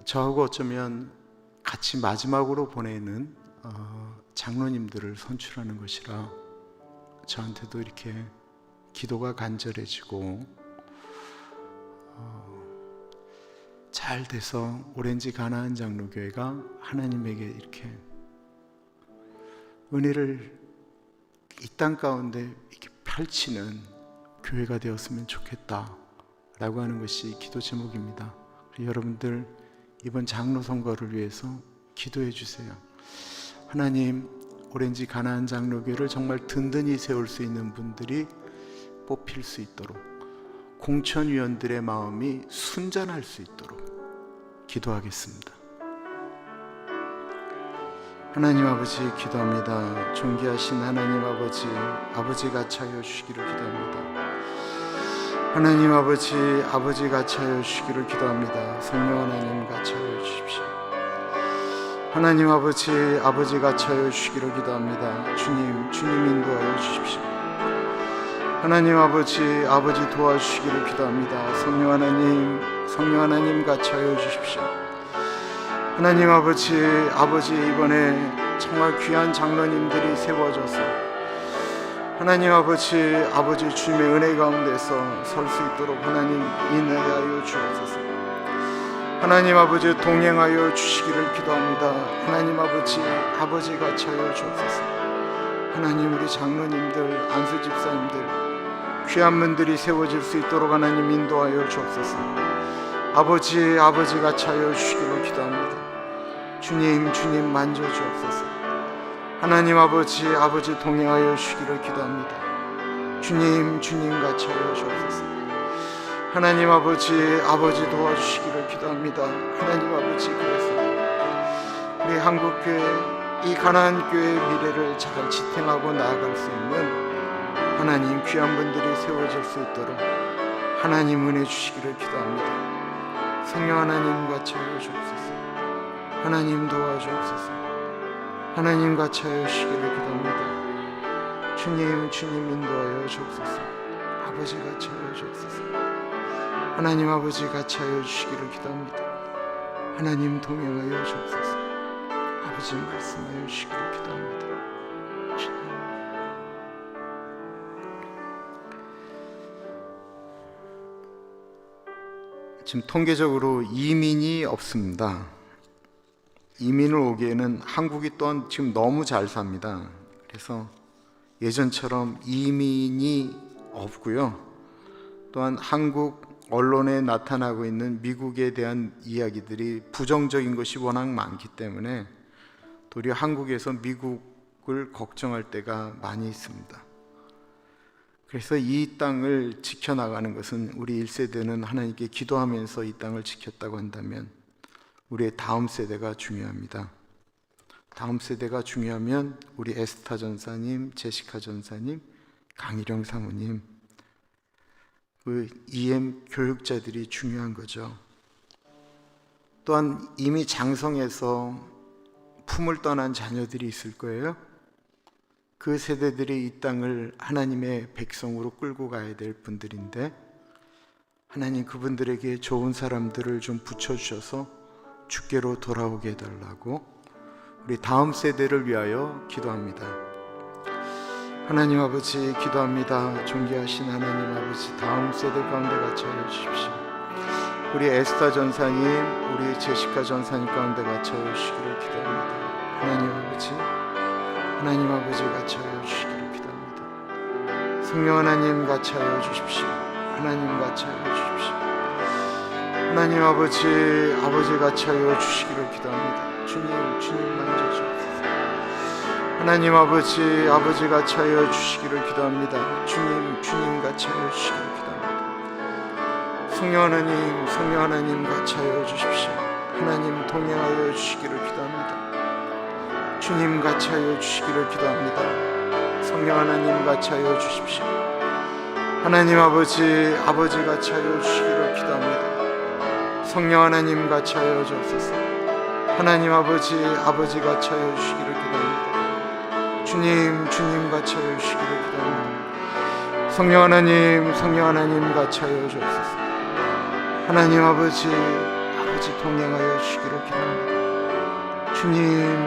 저하고 어쩌면 같이 마지막으로 보내는 장로님들을 선출하는 것이라 저한테도 이렇게 기도가 간절해지고, 잘 돼서 오렌지 가나안 장로교회가 하나님에게 이렇게 은혜를 이 땅 가운데 이렇게 펼치는 교회가 되었으면 좋겠다 라고 하는 것이 기도 제목입니다. 여러분들 이번 장로 선거를 위해서 기도해 주세요. 하나님, 오렌지 가나안 장로교회를 정말 든든히 세울 수 있는 분들이 뽑힐 수 있도록, 공천위원들의 마음이 순전할 수 있도록 기도하겠습니다. 하나님 아버지 기도합니다. 존귀하신 하나님 아버지, 아버지가 차여 주시기를 기도합니다. 하나님 아버지, 아버지가 차여 주시기를 기도합니다. 성령 하나님과 차여 주십시오. 하나님 아버지, 아버지가 차여 주시기를 기도합니다. 주님 인도하여 주십시오. 하나님 아버지, 아버지 도와주시기를 기도합니다. 성령 하나님과 차여 주십시오. 하나님 아버지, 이번에 정말 귀한 장로님들이 세워져서 하나님 아버지 주님의 은혜 가운데서 설 수 있도록 하나님 인도하여 주옵소서. 하나님 아버지 동행하여 주시기를 기도합니다. 하나님 아버지가 차여 주옵소서. 하나님 우리 장로님들, 안수 집사님들, 귀한 분들이 세워질 수 있도록 하나님 인도하여 주옵소서. 아버지가 차여 주시기를 기도합니다. 주님 만져주옵소서. 하나님 아버지 동행하여 주시기를 기도합니다. 주님과 차여 주옵소서. 하나님 아버지 도와주시기를 기도합니다. 하나님 아버지, 그래서 우리 한국교회, 이 가나안 교회의 미래를 잘 지탱하고 나아갈 수 있는 하나님 귀한 분들이 세워질 수 있도록 하나님 은혜 주시기를 기도합니다. 성령 하나님과 차여 주옵소서. 하나님 도와주옵소서. 하나님과 차여 주시기를 기도합니다. 주님 인도하여 주옵소서. 아버지가 차여 주옵소서. 하나님 아버지가 차여 주시기를 기도합니다. 하나님 동행하여 주옵소서. 아버지 말씀하여 주시기를 기도합니다. 주님. 지금 통계적으로 이민이 없습니다. 이민을 오기에는 한국이 또한 지금 너무 잘 삽니다. 그래서 예전처럼 이민이 없고요. 또한 한국 언론에 나타나고 있는 미국에 대한 이야기들이 부정적인 것이 워낙 많기 때문에 도리어 한국에서 미국을 걱정할 때가 많이 있습니다. 그래서 이 땅을 지켜나가는 것은, 우리 1세대는 하나님께 기도하면서 이 땅을 지켰다고 한다면 우리의 다음 세대가 중요합니다. 다음 세대가 중요하면 우리 에스타 전사님, 제시카 전사님, 강일영 사모님, 그 EM 교육자들이 중요한 거죠. 또한 이미 장성해서 품을 떠난 자녀들이 있을 거예요. 그 세대들이 이 땅을 하나님의 백성으로 끌고 가야 될 분들인데, 하나님 그분들에게 좋은 사람들을 좀 붙여주셔서 주께로 돌아오게 해달라고 우리 다음 세대를 위하여 기도합니다. 하나님 아버지 기도합니다. 존귀하신 하나님 아버지, 다음 세대 가운데 갇혀 주십시오. 우리 에스타 전사님, 우리 제시카 전사님 가운데 갇혀 주시기를 기도합니다. 하나님 아버지 갇혀 주시기를 기도합니다. 성령 하나님 갇혀 주십시오. 하나님 갇혀 주십시오. 하나님 아버지 갇혀 주시기를 기도합니다. 주님 만져주옵소서. 하나님 아버지 갇혀 주시기를 기도합니다. 주님 갇혀 주시기를 기도합니다. 성령 하나님 갇혀 주십시오. 하나님 동행하여 주시기를 기도합니다. 주님 갇혀 주시기를 기도합니다. 성령 하나님 갇혀 주십시오. 하나님 아버지 갇혀 주시기를 기도합니다. 성령 하나님 갇혀 주옵소서. 하나님 아버지 갇혀 주시기를 기도합니다. 주님 갇혀 주시기를 기도합니다. 성령 하나님 갇혀 주옵소서. 하나님 아버지 동행하여 주시기를 기도합니다. 주님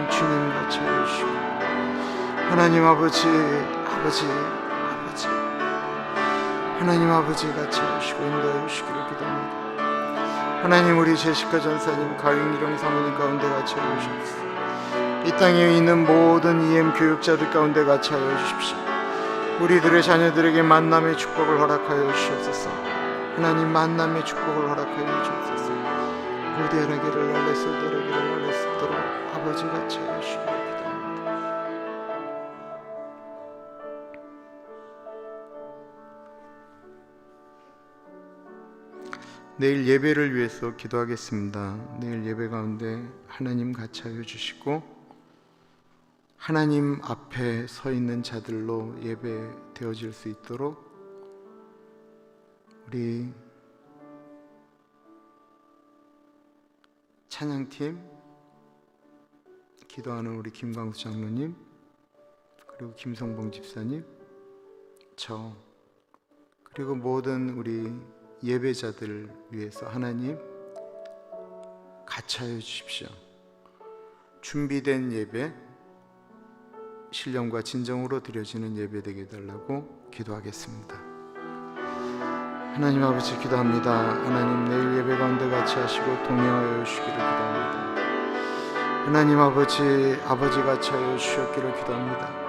갇혀 주시고, 하나님 아버지 하나님 아버지 갇혀 주시고 인도하여 주시기를 기도합니다. 하나님 우리 제시카 전사님, 강일영 사모님 가운데 갇혀 주시옵소서. 이 땅에 있는 모든 EM 교육자들 가운데 갇혀 주십시오. 우리들의 자녀들에게 만남의 축복을 허락하여 주시옵소서. 하나님 만남의 축복을 허락하여 주옵소서. 고대라기를 날레소대라기를 날레소도록 아버지 갇혀 주시기를 기도합니다. 내일 예배를 위해서 기도하겠습니다. 내일 예배 가운데 하나님 갇혀 주시고 하나님 앞에 서 있는 자들로 예배 되어질 수 있도록 우리 찬양팀, 기도하는 우리 김광수 장로님, 그리고 김성봉 집사님, 저, 그리고 모든 우리 예배자들 위해서 하나님 갇혀여 주십시오. 준비된 예배, 신령과 진정으로 드려지는 예배 되게 해달라고 기도하겠습니다. 하나님 아버지 기도합니다. 하나님 내일 예배 가운데 같이 하시고 동행하여 주시기를 기도합니다. 하나님 아버지 같이 하여 주시기를 기도합니다.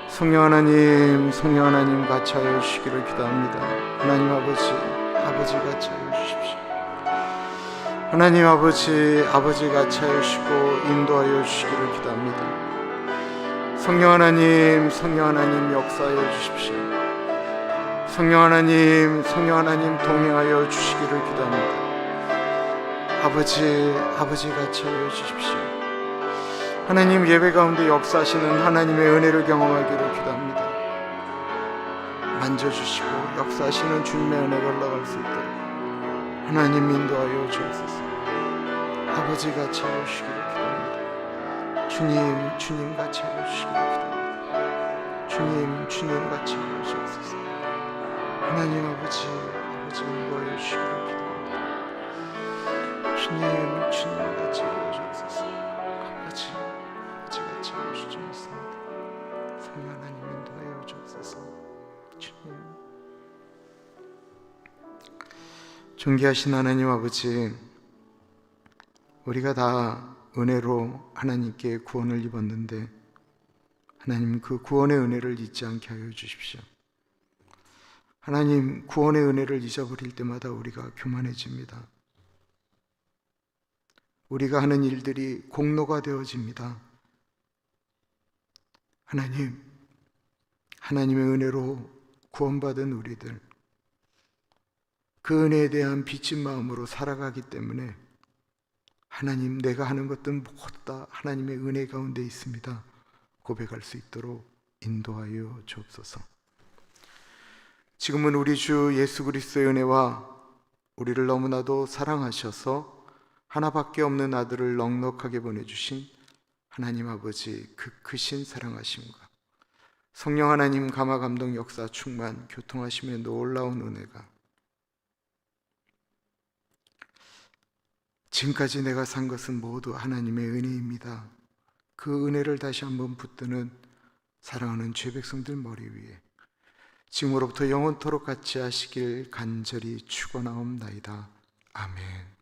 성령 하나님 같이 하여 주시기를 기도합니다. 하나님 아버지 같이 하여 주십시오. 하나님 아버지 같이 하여 주시고 인도하여 주시기를 기도합니다. 성령 하나님 역사하여 주십시오. 성령 하나님 동행하여 주시기를 기도합니다. 아버지 같이 하여 주십시오. 하나님 예배 가운데 역사하시는 하나님의 은혜를 경험하기를 기도합니다. 만져주시고 역사하시는 주님의 은혜가 올라갈 수 있도록 하나님 인도하여 주옵소서. 아버지 같이 하여 주시기를 기도합니다. 주님 같이 하여 주시기를 기도합니다. 주님 같이 하여 주옵소서. 하나님 아버지 인도하여 주시기를 기도합니다. 주님 같이 하여 주옵소서. 아버지 같이 하여 주옵소서. 성령 하나님 인도하여 주옵소서. 주님. 존귀하신 하나님 아버지, 우리가 다 은혜로 하나님께 구원을 입었는데 하나님 그 구원의 은혜를 잊지 않게 하여 주십시오. 하나님 구원의 은혜를 잊어버릴 때마다 우리가 교만해집니다. 우리가 하는 일들이 공로가 되어집니다. 하나님의 은혜로 구원받은 우리들, 그 은혜에 대한 빚진 마음으로 살아가기 때문에 하나님, 내가 하는 것들은 모두 다 하나님의 은혜 가운데 있습니다 고백할 수 있도록 인도하여 주옵소서. 지금은 우리 주 예수 그리스도의 은혜와 우리를 너무나도 사랑하셔서 하나밖에 없는 아들을 넉넉하게 보내주신 하나님 아버지 그 크신 사랑하심과 성령 하나님 감화 감동 역사 충만 교통하심의 놀라운 은혜가 지금까지 내가 산 것은 모두 하나님의 은혜입니다. 그 은혜를 다시 한번 붙드는 사랑하는 죄 백성들 머리 위에 지금으로부터 영원토록 같이 하시길 간절히 축원하옵나이다. 아멘.